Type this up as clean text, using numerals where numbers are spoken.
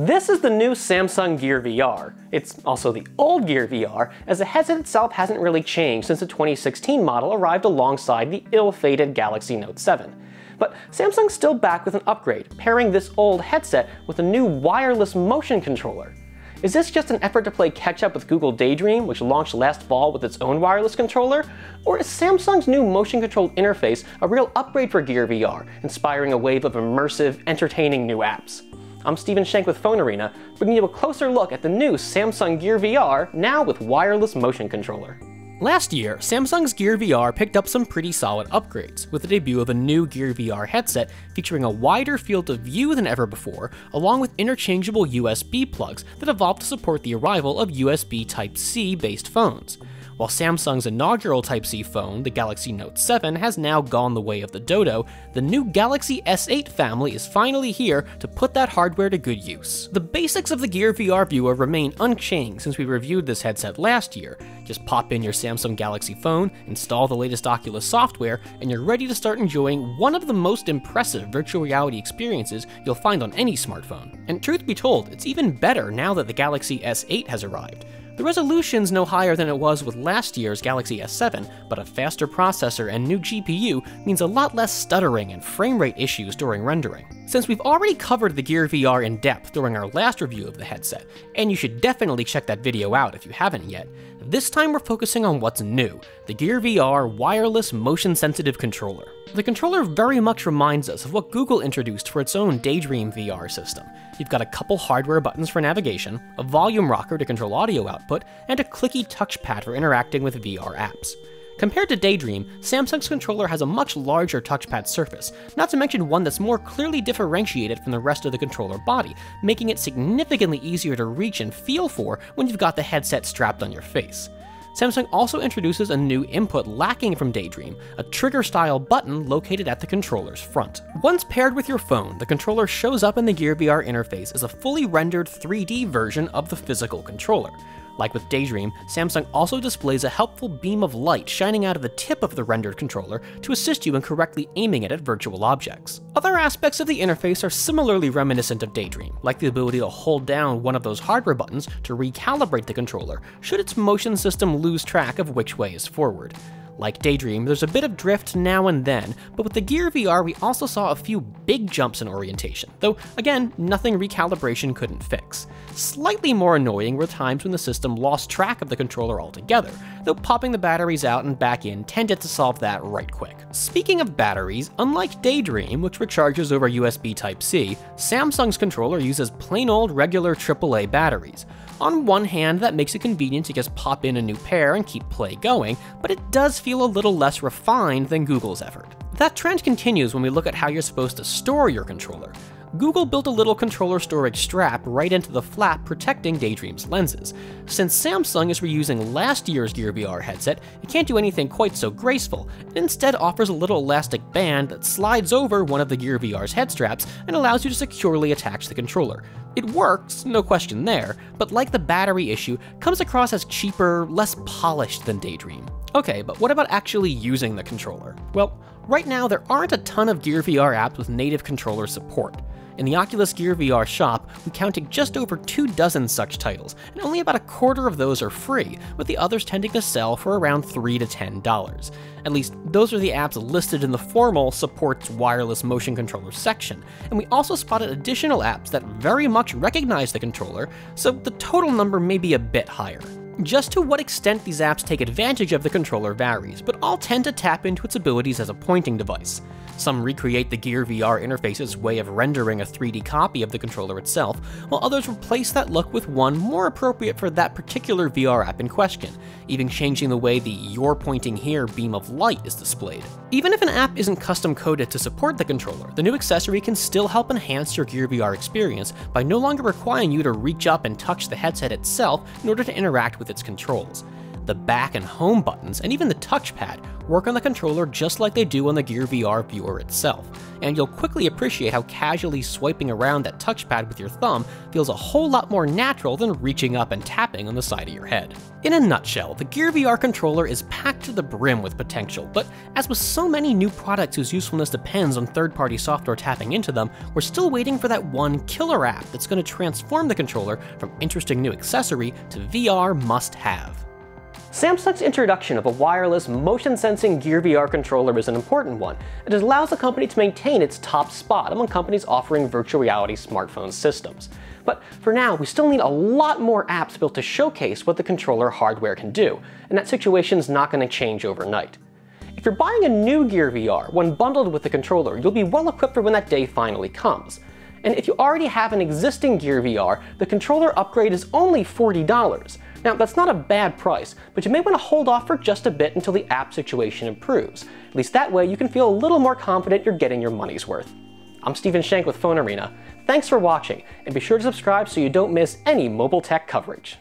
This is the new Samsung Gear VR. It's also the old Gear VR, as the headset itself hasn't really changed since the 2016 model arrived alongside the ill-fated Galaxy Note 7. But Samsung's still back with an upgrade, pairing this old headset with a new wireless motion controller. Is this just an effort to play catch-up with Google Daydream, which launched last fall with its own wireless controller? Or is Samsung's new motion-controlled interface a real upgrade for Gear VR, inspiring a wave of immersive, entertaining new apps? I'm Stephen Shank with PhoneArena, bringing you a closer look at the new Samsung Gear VR, now with wireless motion controller. Last year, Samsung's Gear VR picked up some pretty solid upgrades, with the debut of a new Gear VR headset featuring a wider field of view than ever before, along with interchangeable USB plugs that evolved to support the arrival of USB Type-C based phones. While Samsung's inaugural Type-C phone, the Galaxy Note 7, has now gone the way of the dodo, the new Galaxy S8 family is finally here to put that hardware to good use. The basics of the Gear VR viewer remain unchanged since we reviewed this headset last year. Just pop in your Samsung Galaxy phone, install the latest Oculus software, and you're ready to start enjoying one of the most impressive virtual reality experiences you'll find on any smartphone. And truth be told, it's even better now that the Galaxy S8 has arrived. The resolution's no higher than it was with last year's Galaxy S7, but a faster processor and new GPU means a lot less stuttering and frame rate issues during rendering. Since we've already covered the Gear VR in depth during our last review of the headset, and you should definitely check that video out if you haven't yet, this time we're focusing on what's new, the Gear VR wireless motion-sensitive controller. The controller very much reminds us of what Google introduced for its own Daydream VR system. You've got a couple hardware buttons for navigation, a volume rocker to control audio output, and a clicky touchpad for interacting with VR apps. Compared to Daydream, Samsung's controller has a much larger touchpad surface, not to mention one that's more clearly differentiated from the rest of the controller body, making it significantly easier to reach and feel for when you've got the headset strapped on your face. Samsung also introduces a new input lacking from Daydream, a trigger-style button located at the controller's front. Once paired with your phone, the controller shows up in the Gear VR interface as a fully rendered 3D version of the physical controller. Like with Daydream, Samsung also displays a helpful beam of light shining out of the tip of the rendered controller to assist you in correctly aiming it at virtual objects. Other aspects of the interface are similarly reminiscent of Daydream, like the ability to hold down one of those hardware buttons to recalibrate the controller should its motion system lose track of which way is forward. Like Daydream, there's a bit of drift now and then, but with the Gear VR we also saw a few big jumps in orientation, though again, nothing recalibration couldn't fix. Slightly more annoying were times when the system lost track of the controller altogether, though popping the batteries out and back in tended to solve that right quick. Speaking of batteries, unlike Daydream, which recharges over USB Type-C, Samsung's controller uses plain old regular AAA batteries. On one hand, that makes it convenient to just pop in a new pair and keep play going, but it does feel a little less refined than Google's effort. That trend continues when we look at how you're supposed to store your controller. Google built a little controller storage strap right into the flap protecting Daydream's lenses. Since Samsung is reusing last year's Gear VR headset, it can't do anything quite so graceful. It instead offers a little elastic band that slides over one of the Gear VR's head straps and allows you to securely attach the controller. It works, no question there, but like the battery issue, comes across as cheaper, less polished than Daydream. Okay, but what about actually using the controller? Well, right now there aren't a ton of Gear VR apps with native controller support. In the Oculus Gear VR shop, we counted just over 24 such titles, and only about a quarter of those are free, with the others tending to sell for around $3 to $10. At least, those are the apps listed in the formal supports wireless motion controller section, and we also spotted additional apps that very much recognize the controller, so the total number may be a bit higher. Just to what extent these apps take advantage of the controller varies, but all tend to tap into its abilities as a pointing device. Some recreate the Gear VR interface's way of rendering a 3D copy of the controller itself, while others replace that look with one more appropriate for that particular VR app in question, even changing the way the "you're pointing here" beam of light is displayed. Even if an app isn't custom coded to support the controller, the new accessory can still help enhance your Gear VR experience by no longer requiring you to reach up and touch the headset itself in order to interact with its controls. The back and home buttons, and even the touchpad, work on the controller just like they do on the Gear VR viewer itself, and you'll quickly appreciate how casually swiping around that touchpad with your thumb feels a whole lot more natural than reaching up and tapping on the side of your head. In a nutshell, the Gear VR controller is packed to the brim with potential, but as with so many new products whose usefulness depends on third-party software tapping into them, we're still waiting for that one killer app that's going to transform the controller from interesting new accessory to VR must-have. Samsung's introduction of a wireless, motion-sensing Gear VR controller is an important one. It allows the company to maintain its top spot among companies offering virtual reality smartphone systems. But for now, we still need a lot more apps built to showcase what the controller hardware can do, and that situation's not going to change overnight. If you're buying a new Gear VR, when bundled with the controller, you'll be well equipped for when that day finally comes. And if you already have an existing Gear VR, the controller upgrade is only $40. Now, that's not a bad price, but you may want to hold off for just a bit until the app situation improves. At least that way you can feel a little more confident you're getting your money's worth. I'm Stephen Shank with PhoneArena. Thanks for watching, and be sure to subscribe so you don't miss any mobile tech coverage.